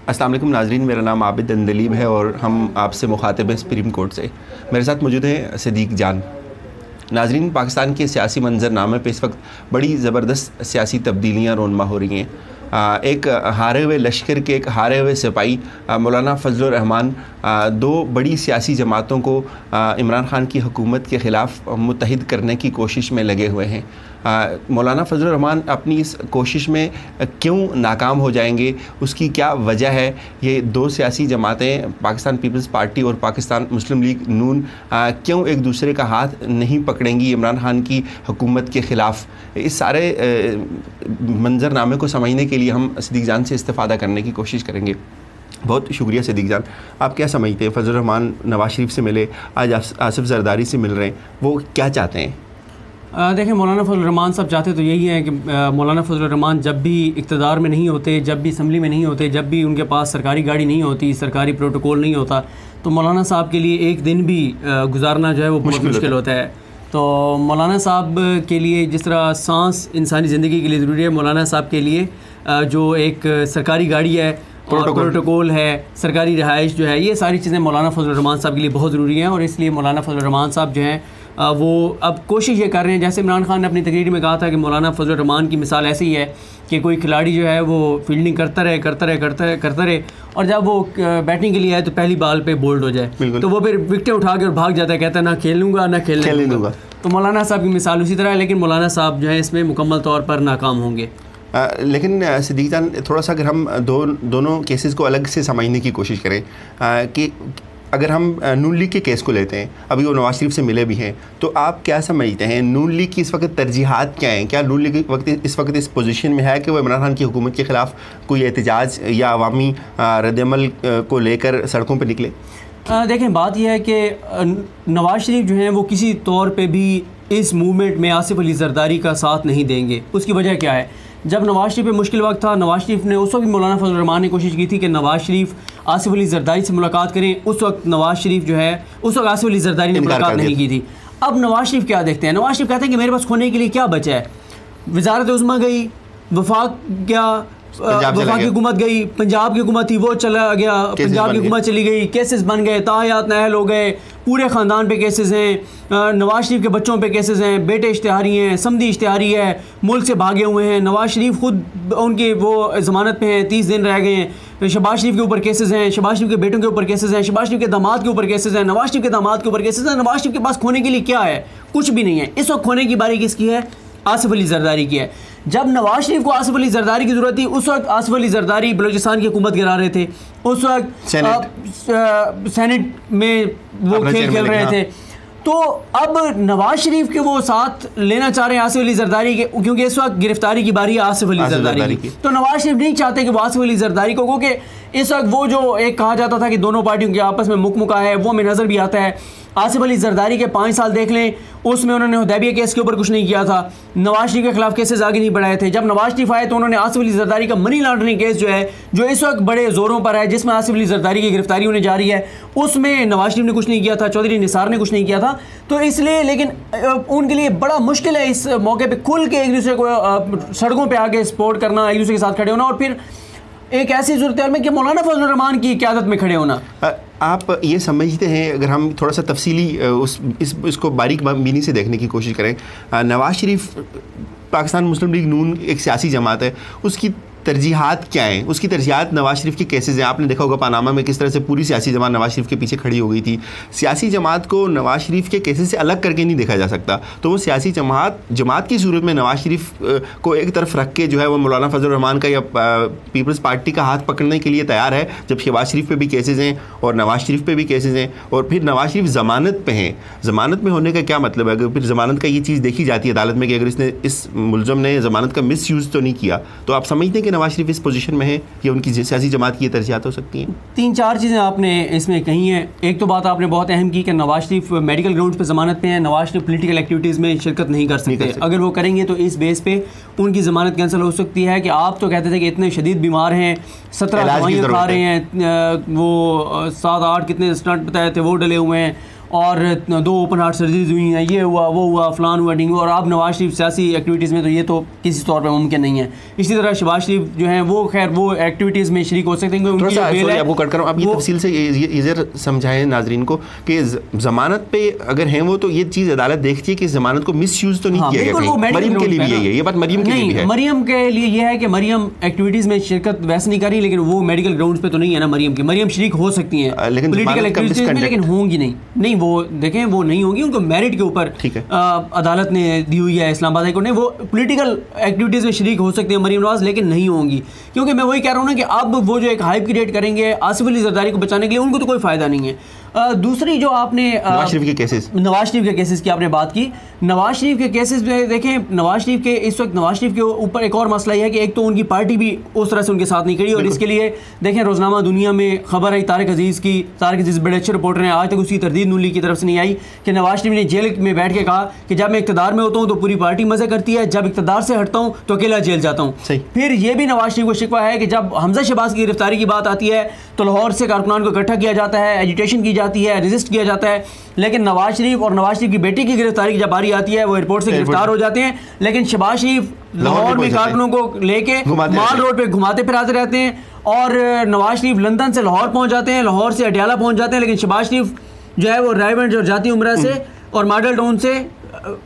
अस्सलाम वालेकुम नाज़रीन, मेरा नाम आबिद अंदलीब है और हम आपसे मुखातिब हैं सुप्रीम कोर्ट से। मेरे साथ मौजूद हैं सिद्दीक़ जान। नाज़रीन, पाकिस्तान के सियासी मंजरनामे पे इस वक्त बड़ी ज़बरदस्त सियासी तब्दीलियाँ रोनमा हो रही हैं। एक हारे हुए लश्कर के एक हारे हुए सिपाही मौलाना फजलुर रहमान दो बड़ी सियासी जमातों को इमरान ख़ान की हुकूमत के ख़िलाफ़ मुत्तहिद करने की कोशिश में लगे हुए हैं। मौलाना फजलुर रहमान अपनी इस कोशिश में क्यों नाकाम हो जाएंगे, उसकी क्या वजह है? ये दो सियासी जमातें पाकिस्तान पीपल्स पार्टी और पाकिस्तान मुस्लिम लीग नून क्यों एक दूसरे का हाथ नहीं पकड़ेंगी इमरान ख़ान की हुकूमत के ख़िलाफ़? इस सारे मंजरनामे को समझने के लिए हम सिद्दीक़ जान से इस्तिफ़ादा करने की कोशिश करेंगे। बहुत शुक्रिया सिद्दीक़ जान। आप क्या समझते हैं, फजलुर रहमान नवाज़ शरीफ से मिले, आज आसिफ जरदारी से मिल रहे हैं, वो क्या चाहते हैं? देखें, मौलाना फजलुर रहमान साहब चाहते तो यही है कि मौलाना फजलुर रहमान जब भी इक़्तिदार में नहीं होते, जब भी असम्बली में नहीं होते, जब भी उनके पास सरकारी गाड़ी नहीं होती, सरकारी प्रोटोकॉल नहीं होता, तो मौलाना साहब के लिए एक दिन भी गुजारना जो है वो बहुत मुश्किल होता है। तो मौलाना साहब के लिए जिस तरह सांस इंसानी ज़िंदगी के लिए ज़रूरी है, मौलाना साहब के लिए जो एक सरकारी गाड़ी है और प्रोटोकॉल है, सरकारी रिहाइश जो है, ये सारी चीज़ें मौलाना फजलुर रहमान साहब के लिए बहुत ज़रूरी हैं। और इसलिए मौलाना फजलुर रहमान साहब जो हैं वो अब कोशिश ये कर रहे हैं, जैसे इमरान खान ने अपनी तकरीर में कहा था कि मौलाना फजलुर रहमान की मिसाल ऐसी ही है कि कोई खिलाड़ी जो है वो फील्डिंग करता रहे और जब वो बैटिंग के लिए आए तो पहली बॉल पे बोल्ड हो जाए, तो वो फिर विकेटें उठा के और भाग जाता है, कहता है ना खेलूँगा ना खेलने दूँगा। तो मौलाना साहब की मिसाल उसी तरह है, लेकिन मौलाना साहब जो है इसमें मुकम्मल तौर पर नाकाम होंगे। लेकिन सिद्दीक़ जान, थोड़ा सा अगर हम दोनों केसेस को अलग से समझने की कोशिश करें कि अगर हम नून लीग के केस को लेते हैं, अभी वो नवाज़ शरीफ से मिले भी हैं, तो आप क्या समझते हैं नून लीग की इस वक्त तरजीहात क्या हैं? क्या नून लीग इस वक्त इस पोजीशन में है कि वो इमरान खान की हुकूमत के ख़िलाफ़ कोई एहतजाज या अवामी रद्दअमल को लेकर सड़कों पर निकले? देखें, बात यह है कि नवाज़ शरीफ जो हैं वो किसी तौर पे भी इस मूवमेंट में आसिफ अली जरदारी का साथ नहीं देंगे। उसकी वजह क्या है? जब नवाज़ शरीफ पे मुश्किल वक्त था, नवाज़ शरीफ ने उस वक्त भी मौलाना फजलुर रहमान ने कोशिश की थी कि नवाज़ शरीफ आसिफ अली जरदारी से मुलाकात करें। उस वक्त नवाज़ शरीफ जो है, उस वक्त आसिफ अली जरदारी ने मुलाकात नहीं की थी। अब नवाज़ शरीफ क्या देखते हैं? नवाज़ शरीफ कहते हैं कि मेरे पास खोने के लिए क्या बचा है? वज़ारत उज़्मा गई, वफाक क्या, वफाक की हुकूमत गई, पंजाब की हुकूमत थी वो चला गया, पंजाब की हुकूमत चली गई, केसेस बन गए, तायात नाअहल हो गए, पूरे ख़ानदान पे केसेस हैं, नवाज़ शरीफ के बच्चों पे केसेस हैं, बेटे इश्तिहारी हैं, समधी इश्तिहारी है, मुल्क से भागे हुए हैं, नवाज़ शरीफ खुद उनकी वो ज़मानत पे हैं, 30 दिन रह गए हैं, शहबाज शरीफ के ऊपर केसेस हैं, शहबाज शरीफ के बेटों के ऊपर केसेस हैं, शहबाज शरीफ के दामाद के ऊपर केसेस हैं, नवाज़ शरीफ के दामाद के ऊपर केसेस हैं। नवाज़ शरीफ के पास खोने के लिए क्या है? कुछ भी नहीं है। इस वक्त खोने की बारी किसकी है? आसिफ अली जरदारी की है। जब नवाज़ शरीफ को आसिफ अली जरदारी की ज़रूरत थी, उस वक्त आसिफ अली जरदारी बलूचिस्तान की हुकूमत गिरा रहे थे, उस वक्त सेनेट में वो खेल रहे थे। तो अब नवाज़ शरीफ के वो साथ लेना चाह रहे हैं आसिफ अली जरदारी के, क्योंकि इस वक्त गिरफ्तारी की बारी है आसिफ अली जरदारी की। तो नवाज़ शरीफ नहीं चाहते कि वो आसिफ अली जरदारी को, क्योंकि इस वक्त वो जो एक कहा जाता था कि दोनों पार्टियों के आपस में मुकमुका है, वो हमें नज़र भी आता है। आसिफ अली जरदारी के 5 साल देख लें, उसमें उन्होंने हुदैबिया केस के ऊपर कुछ नहीं किया था, नवाज़ शरीफ के खिलाफ केसेस आगे नहीं बढ़ाए थे। जब नवाज़ शरीफ आए तो उन्होंने आसिफ अली जरदारी का मनी लॉन्ड्रिंग केस जो है, जो इस वक्त बड़े ज़ोरों पर है, जिसमें आसिफ अली जरदारी की गिरफ्तारी होने जा रही है, उसमें नवाज़ शरीफ ने कुछ नहीं किया था, चौधरी निसार ने कुछ नहीं किया था। तो इसलिए लेकिन उनके लिए बड़ा मुश्किल है इस मौके पर खुल के एक दूसरे को सड़कों पर आके सपोर्ट करना, एक दूसरे के साथ खड़े होना, और फिर एक ऐसी सूरत में कि मौलाना फजलुर रहमान की क़यादत में खड़े होना। आप ये समझते हैं, अगर हम थोड़ा सा तफसीली इसको बारीक बीनी से देखने की कोशिश करें, नवाज़ शरीफ पाकिस्तान मुस्लिम लीग नून एक सियासी जमात है, उसकी तरजीहात क्या हैं? उसकी तरजीहात नवाज़ शरीफ के केसेस हैं। आपने देखा होगा पानामा में किस तरह से पूरी सियासी जमात नवाज़ शरीफ के पीछे खड़ी हो गई थी। सियासी जमात को नवाज़ शरीफ के केसेस से अलग करके नहीं देखा जा सकता। तो वो सियासी जमात की सूरत में नवाज़ शरीफ को एक तरफ रख के जो है वो मौलाना फजलुर रहमान का या पीपल्स पार्टी का हाथ पकड़ने के लिए तैयार है, जब शहबाज शरीफ पे भी केसेस हैं और नवाज़ शरीफ पे भी केसेस हैं, और फिर नवाज़ शरीफ ज़मानत पे हैं। ज़मानत में होने का क्या मतलब है? अगर फिर ज़मानत का ये चीज़ देखी जाती है अदालत में कि अगर इस मुलज़म ने ज़मानत का मिस यूज़ तो नहीं किया, तो आप समझते हैं कि नवाज़ शरीफ इस पोजीशन में है कि उनकी सियासी जमात की ये तरजीहात हो सकती हैं? 3-4 चीज़ें आपने इसमें कही हैं। एक तो बात आपने बहुत अहम की कि नवाज़ शरीफ मेडिकल ग्राउंड्स पे ज़मानत पे हैं, नवाज़ शरीफ पॉलिटिकल एक्टिविटीज़ में शिरकत नहीं कर सकते। अगर वो करेंगे तो इस बेस पे उनकी ज़मानत कैंसिल हो सकती है। कि आप तो कहते थे कि इतने शदीद बीमार हैं, 17 दवाइयाँ खा रहे हैं, वो 7-8 कितने स्टंट बताए थे वो डले हुए हैं, और 2 ओपन हार्ट सर्जरीज हुई हैं, ये हुआ वो हुआ फलान हुआ डिंग हुआ, और अब नवाज शरीफ सियासी एक्टिविटीज़ में तो ये तो किसी तौर पर मुमकिन नहीं है। इसी तरह शहबाज शरीफ जो हैं वो खैर वो एक्टिविटीज़ में शरीक हो सकते हैं, उनकी जो बेल है। आपको कट कर रहा हूं, आप ये तफसील से इधर समझाएं नाजरीन को कि जमानत पे अगर हैं वो, तो ये चीज़ अदालत देखती है कि जमानत को मिसयूज तो नहीं किया गया। मरियम के लिए भी है ये बात, मरियम के लिए भी है। मरियम के लिए ये है कि मरियम एक्टिविटीज़ में शिरकत वैसे नहीं कर रही, लेकिन वो मेडिकल ग्राउंड्स पे तो नहीं है ना मरियम शरीक हो सकती हैं लेकिन पॉलिटिकल एक्टिविटीज़ में, लेकिन होंगी नहीं वो देखें वो नहीं होंगी, उनको मेरिट के ऊपर अदालत ने दी हुई है, इस्लामाबाद हाई कोर्ट ने, वो पॉलिटिकल एक्टिविटीज़ में शरीक हो सकते हैं मरियम नवाज, लेकिन नहीं होंगी। क्योंकि मैं वही कह रहा हूँ ना कि अब वो जो एक हाइप क्रिएट करेंगे आसिफ अली जरदारी को बचाने के लिए, उनको तो कोई फ़ायदा नहीं है। दूसरी जो आपने नवाज शरीफ के केसेस की आपने बात की, नवाज शरीफ के केसेस में देखें, नवाज शरीफ के इस वक्त नवाज शरीफ के ऊपर एक और मसला यह है कि एक तो उनकी पार्टी भी उस तरह से उनके साथ नहीं खड़ी, और इसके लिए देखें रोज़नामा दुनिया में खबर आई तारिक अजीज़ की, तारिक अजीज़ बड़े अच्छे रिपोर्टर हैं, आज तक उसकी तरदीद नून लीग की तरफ से नहीं आई कि नवाज शरीफ ने जेल में बैठ के कहा कि जब मैं इक़्तिदार में होता हूँ तो पूरी पार्टी मज़े करती है, जब इक़्तिदार से हटता हूँ तो अकेला जेल जाता हूँ। फिर ये भी नवाज शरीफ को शिकवा है कि जब हमजा शहबाज की गिरफ्तारी की बात आती है तो लाहौर से कारकुनान को इकट्ठा किया जाता है, एजिटेशन की जाती है, रेजिस्ट किया जाता है, लेकिन नवाज शरीफ और नवाज शरीफ की बेटी की गिरफ्तारी की जब बारी आती है वो एयरपोर्ट से गिरफ्तार हो जाते हैं, लेकिन शहबाज शरीफ लाहौर में कारकुनों को लेके माल रोड पे घुमाते फिराते रहते हैं, और नवाज शरीफ लंदन से लाहौर पहुंच जाते हैं, लाहौर से अडयाला पहुंच जाते हैं, लेकिन शहबाज शरीफ जो है वो रायबंद जो जाती उम्रा से और मॉडल टाउन से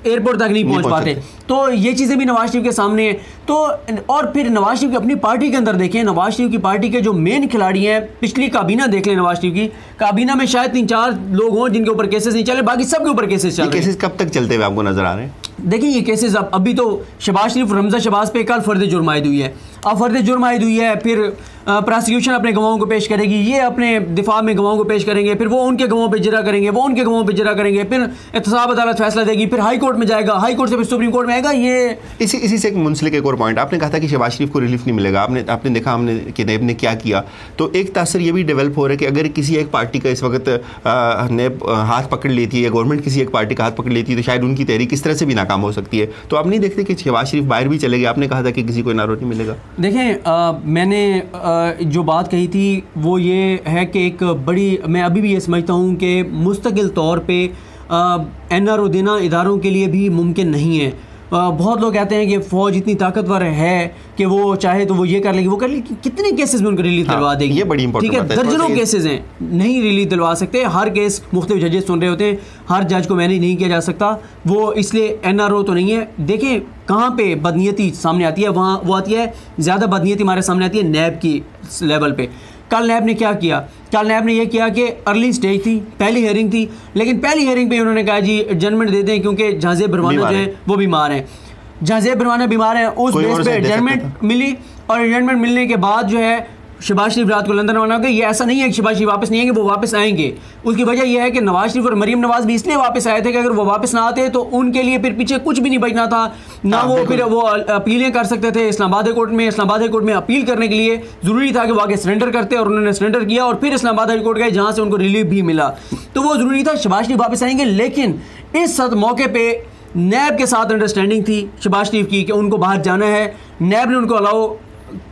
एयरपोर्ट तक नहीं पहुंच पाते। तो ये चीज़ें भी नवाज शरीफ के सामने हैं। तो और फिर नवाज शरीफ की अपनी पार्टी के अंदर देखें, नवाज शरीफ की पार्टी के जो मेन खिलाड़ी हैं, पिछली काबीना देख लें, नवाज शरीफ की काबीना में शायद 3-4 लोग हों जिनके ऊपर केसेस नहीं चले, बाकी सबके ऊपर केसेस चल रहे हैं। केसेस कब तक चलते हुए आपको नजर आ रहे हैं? देखिए ये केसेस अभी तो शहबाज शरीफ रमज़ा शहबाज पे कल फर्द जुर्म आयद हुई है, अब फर्द जुर्म आयद हुई है, फिर प्रोसिक्यूशन अपने गवाहों को पेश करेगी, ये अपने दिफा में गवाहों को पेश करेंगे, फिर वो उनके गवाहों पे जरा करेंगे, वो उनके गवाहों पे जरा करेंगे, फिर एहतसाब अदालत फैसला देगी, फिर हाई कोर्ट में जाएगा, हाई कोर्ट से फिर सुप्रीम कोर्ट में आएगा। ये इसी से एक मुंसलिक एक और पॉइंट, आपने कहा था कि शहबाज शरीफ को रिलीफ नहीं मिलेगा, आपने देखा हमने कि नैब ने क्या किया, तो एक तासर ये भी डेवलप हो रहा है कि अगर किसी एक पार्टी का इस वक्त नैब हाथ पकड़ लेती है या गवर्नमेंट किसी एक पार्टी का हाथ पकड़ लेती है तो शायद उनकी तहरीक इस तरह से भी नाकाम हो सकती है। तो आप नहीं देखते कि शहबाज शरीफ बाहर भी चले गए, आपने कहा था कि किसी को इनारो नहीं मिलेगा। देखें मैंने जो बात कही थी वो ये है कि एक बड़ी, मैं अभी भी ये समझता हूँ कि मुस्तकिल तौर पे NRO देना इदारों के लिए भी मुमकिन नहीं है। बहुत लोग कहते हैं कि फ़ौज इतनी ताकतवर है कि वो चाहे तो वो ये कर लेगी वो कर लेगी, कितने केसेस में उनको रिलीफ दिलवा देगी, ये बड़ी इंपॉर्टेंट ठीक है, दर्जनों केसेस हैं, नहीं रिलीफ दिलवा सकते, हर केस मुख्तलिफ जजेस सुन रहे होते हैं, हर जज को मैनेज नहीं किया जा सकता, वो इसलिए NRO तो नहीं है। देखें कहाँ पे बदनीयती सामने आती है, वहाँ वो आती है, ज़्यादा बदनीयती हमारे सामने आती है नैब की लेवल पे। कल नैब ने क्या किया, कल नैब ने यह किया कि अर्ली स्टेज थी, पहली हेयरिंग थी, लेकिन पहली हेयरिंग पे उन्होंने कहा जी एडजमेंट दे दें क्योंकि जहाज़ेब भरवाना जो है वो बीमार हैं, जहाज़ेब भरवाना बीमार हैं, उस बेस पे एडजमेंट मिली, और एडजमेंट मिलने के बाद जो है शहबाज शरीफ रात को लंदन रवाना हो गए। ये ऐसा नहीं है कि शहबाज शरीफ वापस नहीं आएंगे, वो वापस आएंगे। उसकी वजह यह है कि नवाज शरीफ और मरियम नवाज भी इसलिए वापस आए थे कि अगर वो वापस ना आते तो उनके लिए फिर पीछे कुछ भी नहीं बचना था ना, वो फिर वो अपीलें कर सकते थे इस्लामाबाद हाई कोर्ट में। इस्लामाबाद हाई कोर्ट में अपील करने के लिए ज़रूरी था कि वो आगे सरेंडर करते, और उन्होंने सरेंडर किया और फिर इस्लामाबाद हाई कोर्ट गए जहाँ से उनको रिलीफ भी मिला। तो वो ज़रूरी था, शहबाज शरीफ वापस आएंगे, लेकिन इस मौके पर नैब के साथ अंडरस्टैंडिंग थी शहबाज शरीफ की कि उनको बाहर जाना है। नैब ने उनको अलाउ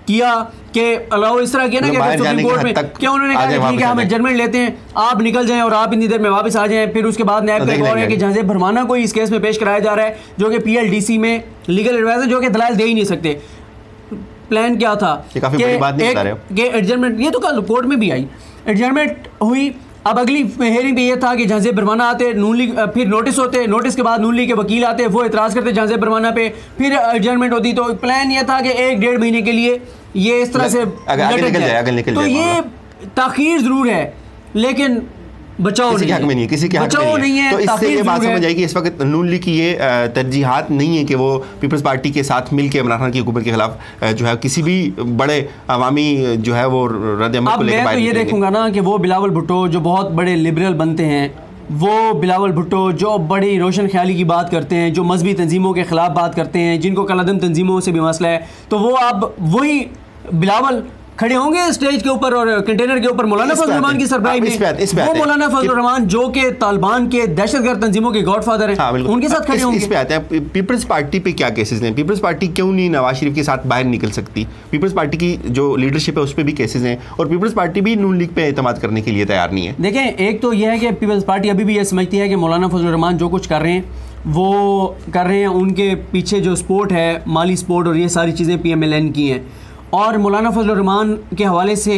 किया कि अलाउ इस तरह किया ना कि सुप्रीम कोर्ट में क्या उन्होंने कहा ठीक है हम एडजमेंट लेते हैं, आप निकल जाएं और आप इतनी देर में वापस आ जाएं। फिर उसके बाद नैब का एक और है कि जहाज़ेब भरवाना को इस केस में पेश कराया जा रहा है जो कि PLDC में लीगल एडवाइजर जो कि दलाल दे ही नहीं सकते। प्लान क्या था कि एडजमेंट, ये तो कल कोर्ट में भी आई, एडजमेंट हुई। अब अगली हेयरिंग पे ये था कि जहाज़ेब भरवाना आते, नून लीग फिर नोटिस होते, नोटिस के बाद नून लीग के वकील आते, वो एतराज़ करते जहाज़ेब भरवाना पे, फिर एडजमेंट होती। तो प्लान ये था कि 1-1.5 महीने के लिए ये इस तरह से तो ये ताख़ीर ज़रूर है लेकिन बचाओ किसी के हक में नहीं है, किसी के हक में नहीं है। तो इससे ये बात समझ आएगी इस वक्त नून लीग की ये तरजीहात नहीं है कि वो पीपल्स पार्टी के साथ मिल के इमरान खान की हुकूमत के खिलाफ जो है किसी भी बड़े अवामी जो है वो रद्द-ए-अमल को लेकर। मैं तो ये देखूंगा ना कि वो बिलावल भुट्टो जो बहुत बड़े लिबरल बनते हैं, वो बिलावल भुट्टो जो बड़ी रोशन ख्याली की बात करते हैं, जो मजहबी तंजीमों के ख़िलाफ़ बात करते हैं, जिनको कलअदम तंजीमों से भी मसला है, तो वो अब वही बिलावल खड़े होंगे स्टेज के ऊपर और कंटेनर के ऊपर मौलाना फजल रहमान की सरबराही में, वो मौलाना फजल रहमान जो कि तालिबान के दहशतगर्द तंजीमों के गॉडफादर हैं, उनके साथ खड़े होंगे। इस पे आते हैं पीपल्स पार्टी पे क्या केसेस हैं, पीपल्स पार्टी क्यों नहीं नवाज शरीफ के साथ बाहर निकल सकती, पीपल्स पार्टी की जो लीडरशिप है उस पर भी केसेस हैं, और पीपल्स पार्टी भी नून लीग पे एतमाद करने के लिए तैयार नहीं है। देखें, एक तो यह है कि पीपल्स पार्टी अभी भी यह समझती है कि मौलाना फजल रहमान जो कुछ कर रहे हैं वो कर रहे हैं, उनके पीछे जो सपोर्ट है, माली सपोर्ट और ये सारी चीज़ें PMLN की हैं। और मौलाना फजल रहमान के हवाले से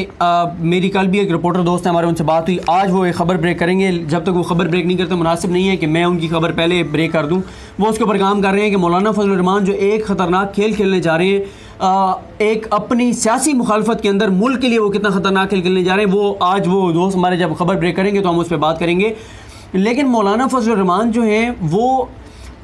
मेरी कल भी एक रिपोर्टर दोस्त है हमारे, उनसे बात हुई, आज वो एक ख़बर ब्रेक करेंगे, जब तक वो ख़बर ब्रेक नहीं करते मुनासिब नहीं है कि मैं उनकी खबर पहले ब्रेक कर दूं। वो उसके ऊपर काम कर रहे हैं कि मौलाना फजल रहमान जो एक ख़तरनाक खेल खेलने जा रहे हैं, एक अपनी सियासी मुखालफत के अंदर मुल्क के लिए वो कितना ख़तरनाक खेल खेलने जा रहे हैं, वो आज वो दोस्त हमारे जब खबर ब्रेक करेंगे तो हम उस पर बात करेंगे। लेकिन मौलाना फजल रहमान जो है वो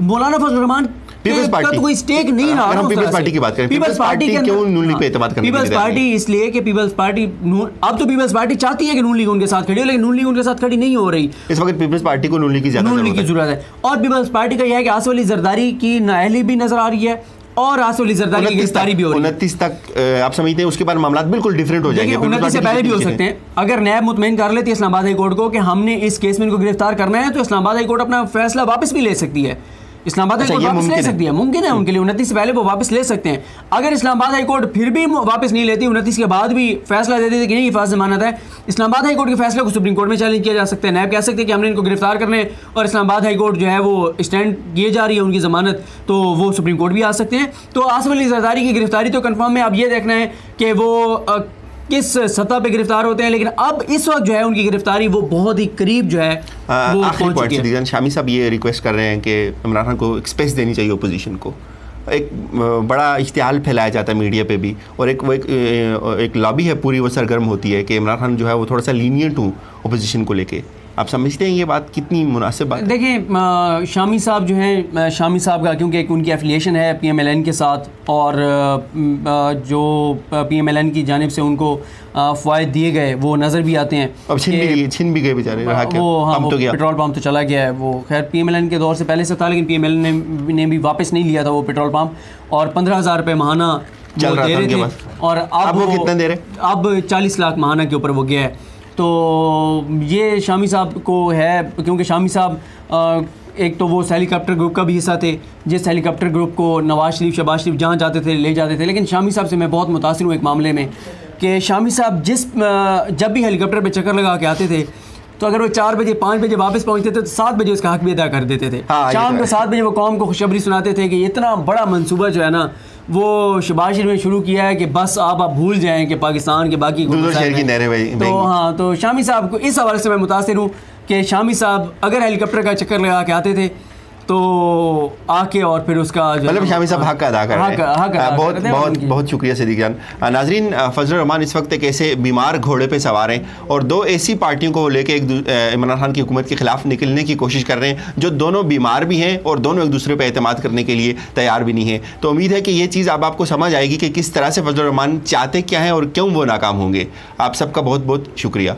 मौलाना फजल रहमान पीपल्स पार्टी तो कोई स्टेक नहीं रहा। हम पीपल्स पार्टी की बात करें, पीपल्स पार्टी क्यों नून लीग पे एतमाद करने के लिए? पीपल्स पार्टी इसलिए कि पीपल्स पार्टी अब तो पीपल्स पार्टी चाहती है कि नून लीग उनके साथ खड़ी हो, लेकिन नून लीग उनके साथ खड़ी नहीं हो रही इस वक्त। पीपल्स पार्टी को नून लीग की जरूरत है। और पीपल्स पार्टी का यह है कि आसिफ अली जरदारी की नाअहली भी नजर आ रही है और आसिफ अली जरदारी की गिरफ्तारी भी हो रही है। 29 तक आप समझते हैं, उसके बाद मामला बिल्कुल डिफरेंट हो जाएंगे। 29 से पहले भी हो सकते हैं। अगर नैब मुतमईन कर लेती है इस्लामाबाद हाई कोर्ट को कि हमने इस केस में इनको गिरफ्तार करना है, तो इस्लामाबाद हाई कोर्ट अपना फैसला वापस भी ले सकती है। इस्लामाबाद हाई कोर्ट वापस ले सकती है, मुमकिन है उनके लिए, 29 से पहले वो वापस ले सकते हैं। अगर इस्लामाबाद हाई कोर्ट फिर भी वापस नहीं लेती, 29 के बाद भी फैसला दे देती कि नहीं हिफाजत जमानत है, इस्लामाबाद हाई कोर्ट के फैसले को सुप्रीम कोर्ट में चैलेंज किया जा सकता है। नैब कह सकते हैं कि हमने इनको गिरफ्तार करना है और इस्लामाबाद हाई कोर्ट जो है वो स्टैंड किए जा रही है उनकी जमानत, तो वो सुप्रीम कोर्ट भी आ सकते हैं। तो आसिफ अली जरदारी की गिरफ्तारी तो कन्फर्म है, अब ये देखना है कि वो किस सतह पे गिरफ्तार होते हैं। लेकिन अब इस वक्त जो है उनकी गिरफ्तारी वो बहुत ही करीब जो है वो आखिरी पॉइंट से शामी साहब ये रिक्वेस्ट कर रहे हैं कि इमरान खान को एक स्पेस देनी चाहिए ओपोजिशन को। एक बड़ा इश्तिहाल फैलाया जाता है मीडिया पे भी, और एक लॉबी है पूरी, वो सरगर्म होती है कि इमरान खान जो है वो थोड़ा सा लीनियंट हूँ ओपोजिशन को लेके। आप समझते हैं ये बात कितनी मुनासिब बात? देखिए, शामी साहब जो हैं, शामी साहब का क्योंकि एक उनकी एफिलिएशन है PMLN के साथ, और जो PMLN की जानिब से उनको फ़वाइद दिए गए वो नज़र भी आते हैं। अब छिन भी गए बेचारे, वो तो पेट्रोल पम्प तो चला गया है, वो खैर PMLN के दौर से पहले से था, लेकिन PMLN ने भी वापस नहीं लिया था वो पेट्रोल पम्प, और 15,000 रुपये महाना चल रहा दे रहे थे, और अब वो कितना दे रहे? अब 40 लाख महाना के ऊपर वो गया है। तो ये शामी साहब को है, क्योंकि शामी साहब एक तो वो हेलीकॉप्टर ग्रुप का भी हिस्सा थे, जिस हेलीकॉप्टर ग्रुप को नवाज शरीफ शहबाज शरीफ जहाँ जाते थे ले जाते थे। लेकिन शामी साहब से मैं बहुत मुतासिर हूँ एक मामले में कि शामी साहब जब भी हेलीकॉप्टर पे चक्कर लगा के आते थे, तो अगर वो 4 बजे 5 बजे वापस पहुँचते थे तो 7 बजे उसका हक भी अदा कर देते थे। शाम को 7 बजे वो कौम को खुशखबरी सुनाते थे कि इतना बड़ा मंसूबा जो है ना वो शहबाज शरीफ ने शुरू किया है कि बस आप भूल जाएं कि पाकिस्तान के बाकी तो हाँ, तो शामी साहब को इस हवाले से मैं मुतासिर हूँ कि शामी साहब अगर हेलीकॉप्टर का चक्कर लगा के आते थे तो आके और फिर उसका मतलब शामी साहब हक अदा कर रहे हैं। बहुत शुक्रिया सिद्दीक जान। नाजरीन, फजल रहमान इस वक्त एक ऐसे बीमार घोड़े पे सवार हैं और दो ऐसी पार्टियों को लेकर इमरान खान की हुकूमत के खिलाफ निकलने की कोशिश कर रहे हैं जो दोनों बीमार भी हैं और दोनों एक दूसरे पर एतमाद करने के लिए तैयार भी नहीं है। तो उम्मीद है कि ये चीज़ अब आपको समझ आएगी कि किस तरह से फजल रहमान चाहते क्या हैं और क्यों वो नाकाम होंगे। आप सबका बहुत बहुत शुक्रिया।